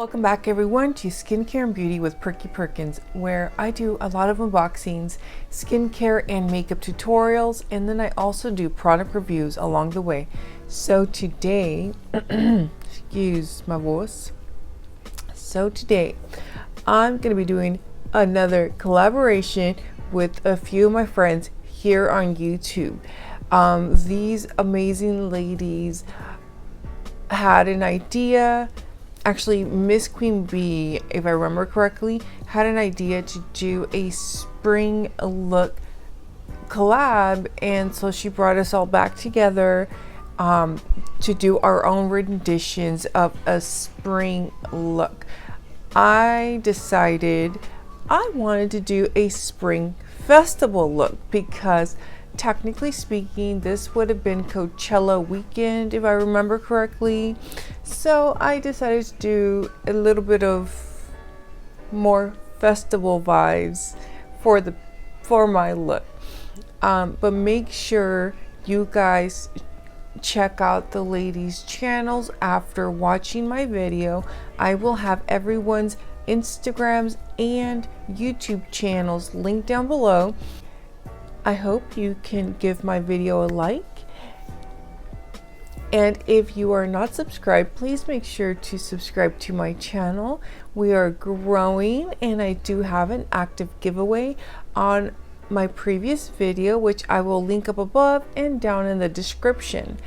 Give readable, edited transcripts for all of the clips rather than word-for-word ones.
welcome back everyone to Skincare and Beauty with Perky Perkins, where I do a lot of unboxings, skincare and makeup tutorials, and then I also do product reviews along the way. So today, excuse my voice. So today, I'm going to be doing another collaboration with a few of my friends here on YouTube. These amazing ladies had an idea. Actually, Miss Queen Bee, if I remember correctly, had an idea to do a spring look collab, and so she brought us all back together to do our own renditions of a spring look. I decided I wanted to do a spring festival look because technically speaking, this would have been Coachella Weekend, if I remember correctly. So I decided to do a little bit of more festival vibes for my look. But make sure you guys check out the ladies' channels after watching my video. I will have everyone's Instagrams and YouTube channels linked down below. I hope you can give my video a like, and if you are not subscribed, please make sure to subscribe to my channel. We are growing, and I do have an active giveaway on my previous video, which I will link up above and down in the description.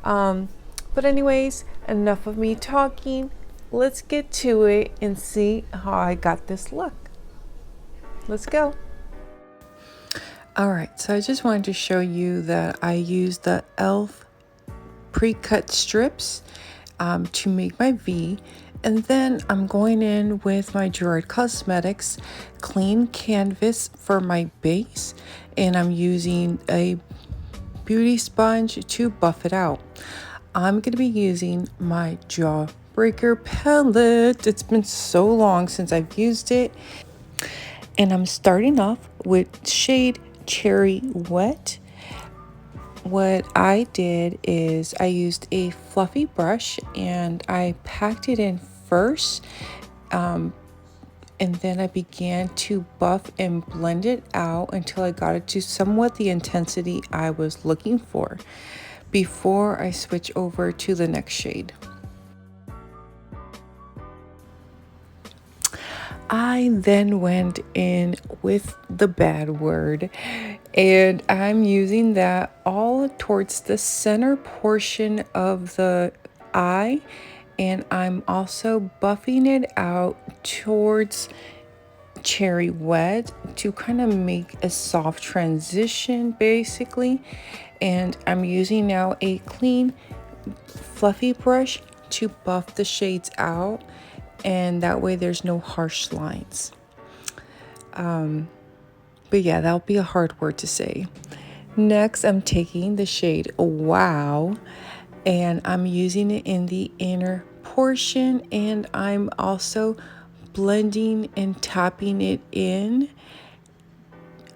But anyways, enough of me talking. Let's get to it and see how I got this look. Let's go. Alright, so I just wanted to show you that I used the e.l.f. pre-cut strips to make my V, and then I'm going in with my Gerard Cosmetics clean canvas for my base, and I'm using a beauty sponge to buff it out. I'm going to be using my Jawbreaker palette. It's been so long since I've used it, and I'm starting off with shade Cherry Wet. What I did is I used a fluffy brush and I packed it in first, and then I began to buff and blend it out until I got it to somewhat the intensity I was looking for before I switch over to the next shade. I then went in with the bad word, and I'm using that all towards the center portion of the eye, and I'm also buffing it out towards Cherry Wet to kind of make a soft transition basically. And I'm using now a clean fluffy brush to buff the shades out, and that way there's no harsh lines. But yeah, that'll be a hard word to say. Next, I'm taking the shade Wow, and I'm using it in the inner portion, and I'm also blending and tapping it in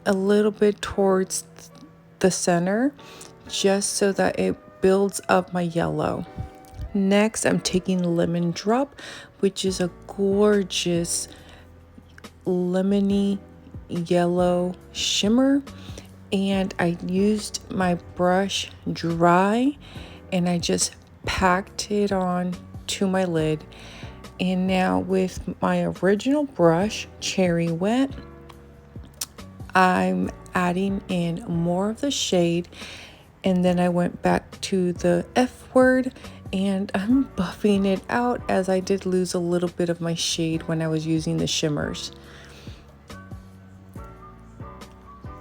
a little bit towards the center, just so that it builds up my yellow. Next, I'm taking Lemon Drop, which is a gorgeous lemony yellow shimmer, and I used my brush dry and I just packed it on to my lid. And now with my original brush, Cherry Wet, I'm adding in more of the shade, and then I went back to the F word and I'm buffing it out, as I did lose a little bit of my shade when I was using the shimmers.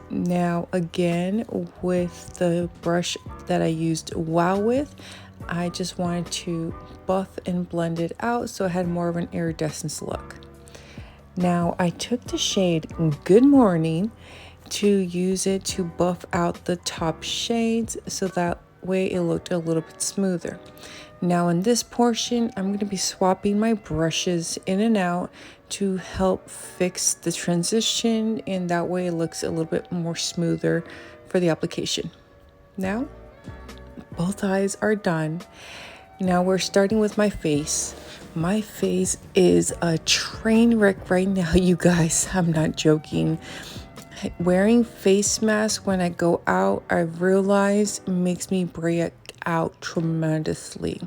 Now again, with the brush that I used Wow with, I just wanted to buff and blend it out so it had more of an iridescence look. Now I took the shade Good Morning to use it to buff out the top shades so that way it looked a little bit smoother. Now in this portion, I'm going to be swapping my brushes in and out to help fix the transition, and that way it looks a little bit more smoother for the application. Now both eyes are done. Now we're starting with my face. My face is a train wreck right now, you guys. I'm not joking. Wearing face masks when I go out, I realize makes me break out tremendously.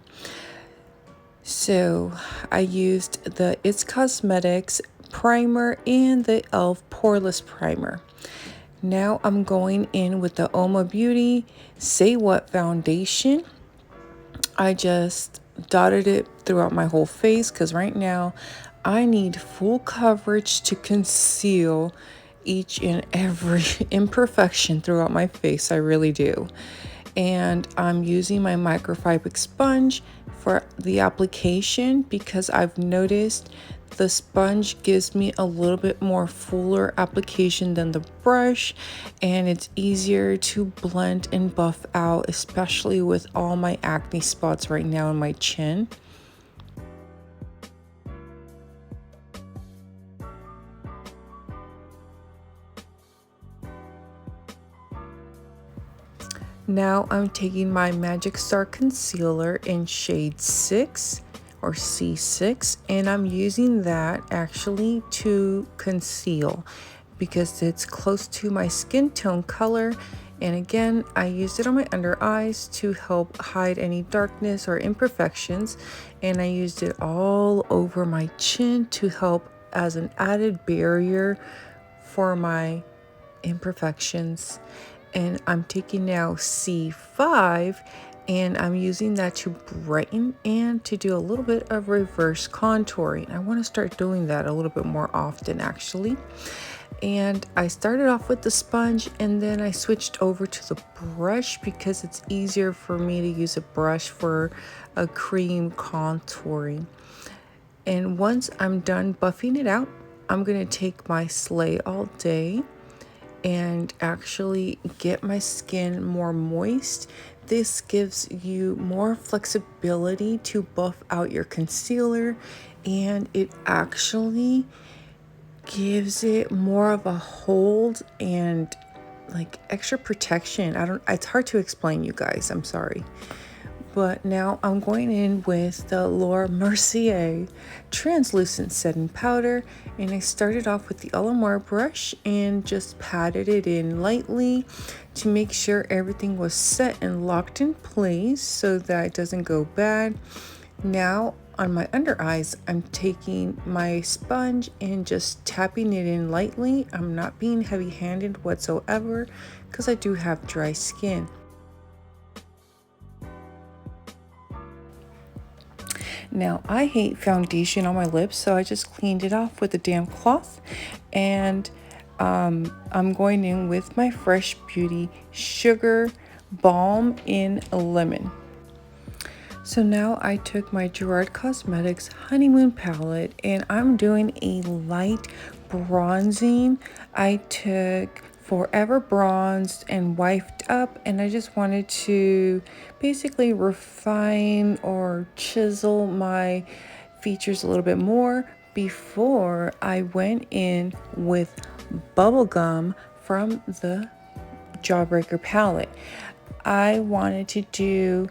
So I used the It's Cosmetics primer and the e.l.f. poreless primer. Now I'm going in with the Oma Beauty Say What foundation. I just dotted it throughout my whole face because right now I need full coverage to conceal each and every imperfection throughout my face. I really do. And I'm using my microfiber sponge for the application because I've noticed the sponge gives me a little bit more fuller application than the brush, and it's easier to blend and buff out, especially with all my acne spots right now in my chin. Now I'm taking my Magic Star Concealer in shade 6 or C6, and I'm using that actually to conceal because it's close to my skin tone color. And again, I used it on my under eyes to help hide any darkness or imperfections, and I used it all over my chin to help as an added barrier for my imperfections. And I'm taking now C5 and I'm using that to brighten and to do a little bit of reverse contouring. I want to start doing that a little bit more often actually. And I started off with the sponge and then I switched over to the brush because it's easier for me to use a brush for a cream contouring. And once I'm done buffing it out, I'm going to take my Slay All Day and actually get my skin more moist. This gives you more flexibility to buff out your concealer, and it actually gives it more of a hold and like extra protection. It's hard to explain, you guys, I'm sorry. But now I'm going in with the Laura Mercier translucent setting powder, and I started off with the Alamar brush and just patted it in lightly to make sure everything was set and locked in place so that it doesn't go bad. Now on my under eyes, I'm taking my sponge and just tapping it in lightly. I'm not being heavy-handed whatsoever because I do have dry skin. Now, I hate foundation on my lips, so I just cleaned it off with a damp cloth. And I'm going in with my Fresh Beauty Sugar Balm in Lemon. So now I took my Gerard Cosmetics Honeymoon palette and I'm doing a light bronzing. I took Forever Bronzed and Wifed Up, and I just wanted to basically refine or chisel my features a little bit more before I went in with Bubblegum from the Jawbreaker palette. I wanted to do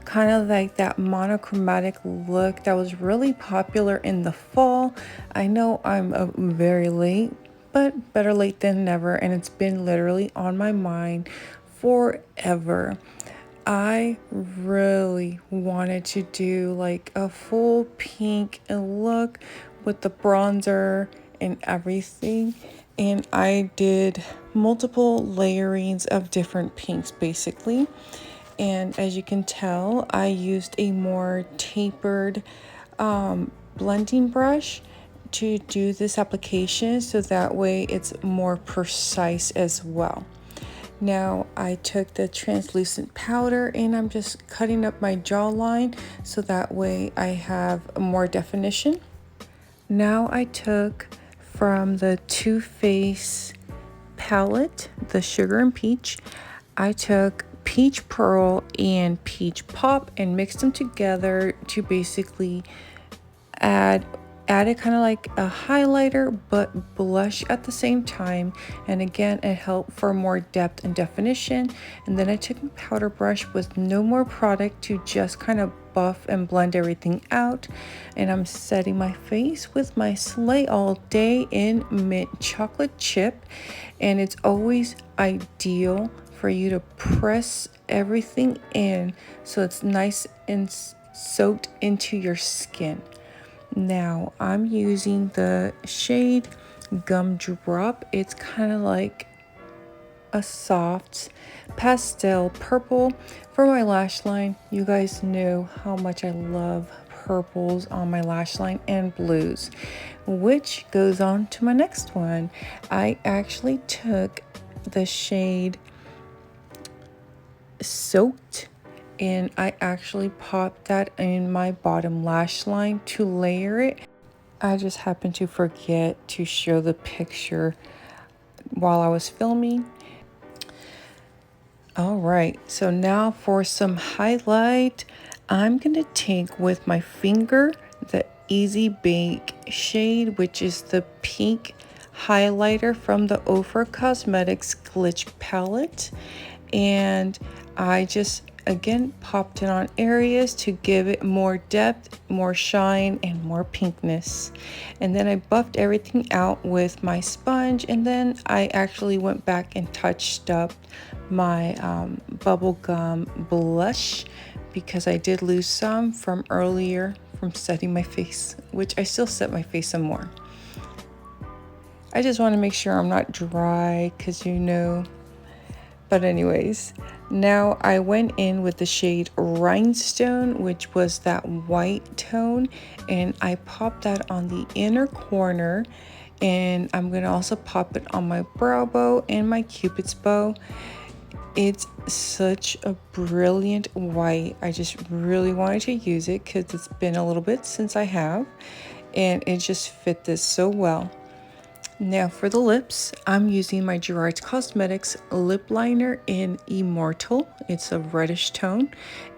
kind of like that monochromatic look that was really popular in the fall. I know I'm very late, but better late than never, and it's been literally on my mind forever. I really wanted to do like a full pink look with the bronzer and everything, and I did multiple layerings of different pinks basically. And as you can tell, I used a more tapered blending brush to do this application so that way it's more precise as well. Now I took the translucent powder and I'm just cutting up my jawline so that way I have more definition. Now I took from the Too Faced palette, the Sugar and Peach, I took Peach Pearl and Peach Pop and mixed them together to basically add added kind of like a highlighter but blush at the same time, and again it helped for more depth and definition. And then I took my powder brush with no more product to just kind of buff and blend everything out, and I'm setting my face with my Slay All Day in mint chocolate chip. And it's always ideal for you to press everything in so it's nice and soaked into your skin. Now I'm using the shade Gumdrop. It's kind of like a soft pastel purple for my lash line. You guys know how much I love purples on my lash line and blues, which goes on to my next one. I actually took the shade Soaked, and I actually popped that in my bottom lash line to layer it. I just happened to forget to show the picture while I was filming. All right, so now for some highlight, I'm gonna take with my finger the Easy Bake shade, which is the pink highlighter from the Ofra Cosmetics Glitch palette, and I just again popped it on areas to give it more depth, more shine, and more pinkness. And then I buffed everything out with my sponge, and then I actually went back and touched up my bubblegum blush because I did lose some from earlier from setting my face, which I still set my face some more. I just want to make sure I'm not dry because but anyways, now I went in with the shade Rhinestone, which was that white tone, and I popped that on the inner corner, and I'm gonna also pop it on my brow bow and my Cupid's bow. It's such a brilliant white. I just really wanted to use it because it's been a little bit since I have, and it just fit this so well. Now for the lips, I'm using my Gerard Cosmetics lip liner in Immortal. It's a reddish tone.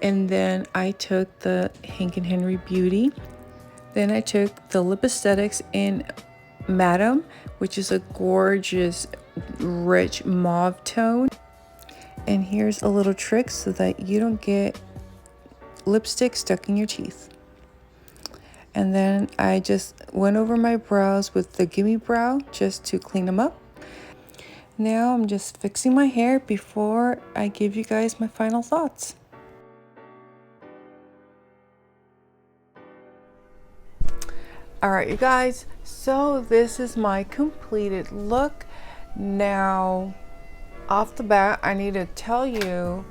And then I took the Hank & Henry Beauty. Then I took the Lip Aesthetics in Madem, which is a gorgeous, rich mauve tone. And here's a little trick so that you don't get lipstick stuck in your teeth. And then I just went over my brows with the Gimme brow just to clean them up. Now I'm just fixing my hair before I give you guys my final thoughts. All right, you guys, so this is my completed look. Now, off the bat, I need to tell you,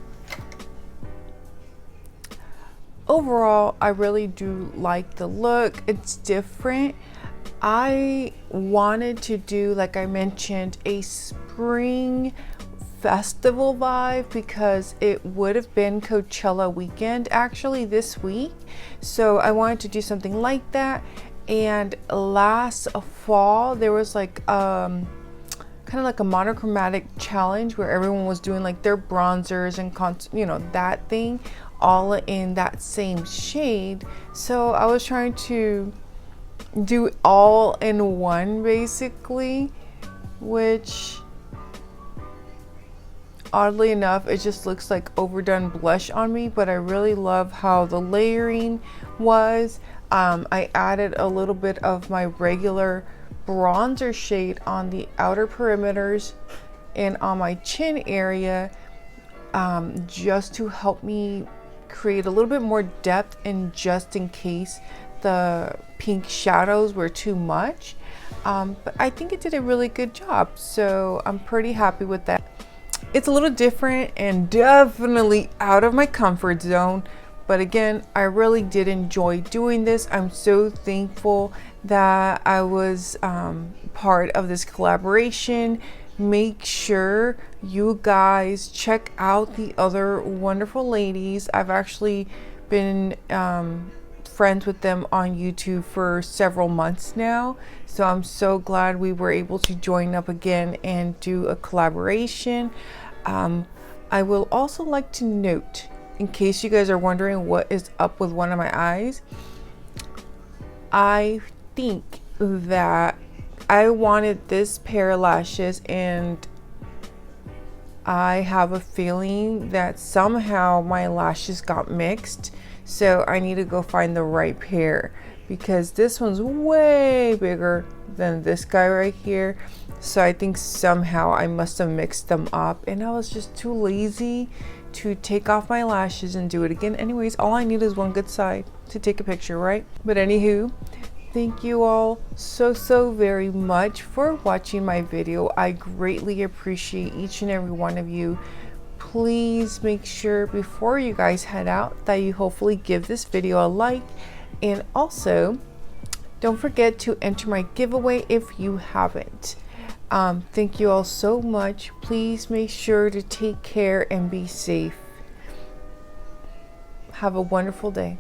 overall, I really do like the look. It's different. I wanted to do, like I mentioned, a spring festival vibe because it would have been Coachella weekend actually this week. So I wanted to do something like that. And last fall, there was like kind of like a monochromatic challenge where everyone was doing like their bronzers and that thing all in that same shade. So I was trying to do all in one basically, which oddly enough it just looks like overdone blush on me, but I really love how the layering was. I added a little bit of my regular bronzer shade on the outer perimeters and on my chin area, just to help me create a little bit more depth, and just in case the pink shadows were too much. But I think it did a really good job, so I'm pretty happy with that. It's a little different and definitely out of my comfort zone, but again, I really did enjoy doing this. I'm so thankful that I was part of this collaboration. Make sure you guys check out the other wonderful ladies. I've actually been friends with them on YouTube for several months now, so I'm so glad we were able to join up again and do a collaboration. I will also like to note, in case you guys are wondering what is up with one of my eyes, I think that I wanted this pair of lashes, and I have a feeling that somehow my lashes got mixed, so I need to go find the right pair, because this one's way bigger than this guy right here. So I think somehow I must have mixed them up, and I was just too lazy to take off my lashes and do it again. Anyways, all I need is one good side to take a picture, right? But anywho, thank you all so very much for watching my video. I greatly appreciate each and every one of you. Please make sure before you guys head out that you hopefully give this video a like, and also don't forget to enter my giveaway if you haven't. Thank you all so much. Please make sure to take care and be safe. Have a wonderful day.